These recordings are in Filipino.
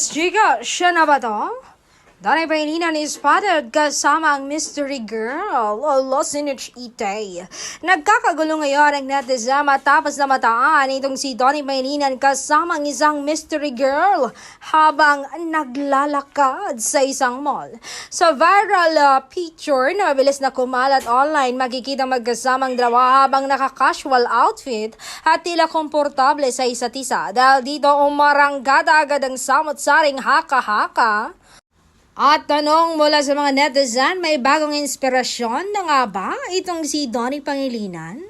Miss Chica, siya na ba to? Danay Pangilinan is spotted kasama ang mystery girl, Losinich Itay. Nagkakagulo ngayon ang netizen matapos na mataan itong si Donnie Pangilinan kasama ang isang mystery girl habang naglalakad sa isang mall. Sa viral picture na mabilis na kumalat online, makikita magkasamang dalawa habang naka-casual outfit at tila komportable sa isa't isa. Dahil dito umaranggada agad ang samot-saring haka-haka. At tanong mula sa mga netizen, may bagong inspirasyon na nga ba itong si Donnie Pangilinan?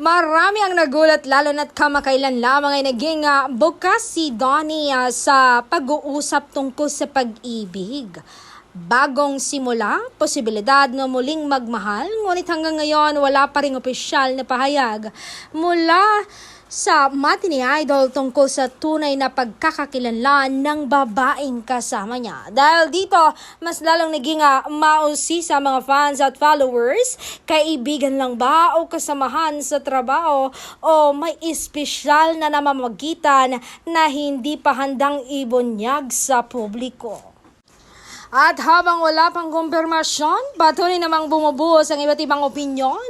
Marami ang nagulat lalo na't kamakailan lamang ay naging bukas si Donnie sa pag-uusap tungkol sa pag-ibig. Bagong simula, posibilidad na muling magmahal, ngunit hanggang ngayon wala pa ring opisyal na pahayag mula sa matinee idol tungkol sa tunay na pagkakakilanlan ng babaeng kasama niya. Dahil dito, mas lalong naging mausi sa mga fans at followers, kaibigan lang ba o kasamahan sa trabaho o may espesyal na namamagitan na hindi pa handang ibunyag sa publiko. At habang wala pang kumpirmasyon, patuloy namang bumubuhos ang iba't ibang opinyon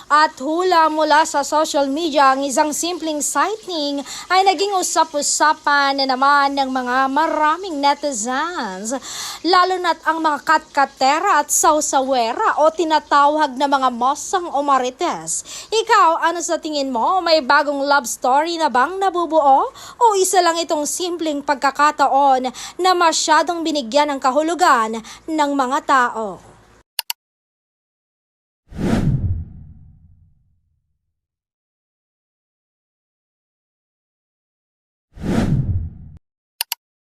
at hula mula sa social media. Ang isang simpleng sighting ay naging usap-usapan na naman ng mga maraming netizens. Lalo na't ang mga katkatera at sausawera o tinatawag na mga mosang o marites. Ikaw, ano sa tingin mo? May bagong love story na bang nabubuo? O isa lang itong simpleng pagkakataon na masyadong binigyan ng kahulugan ng mga tao?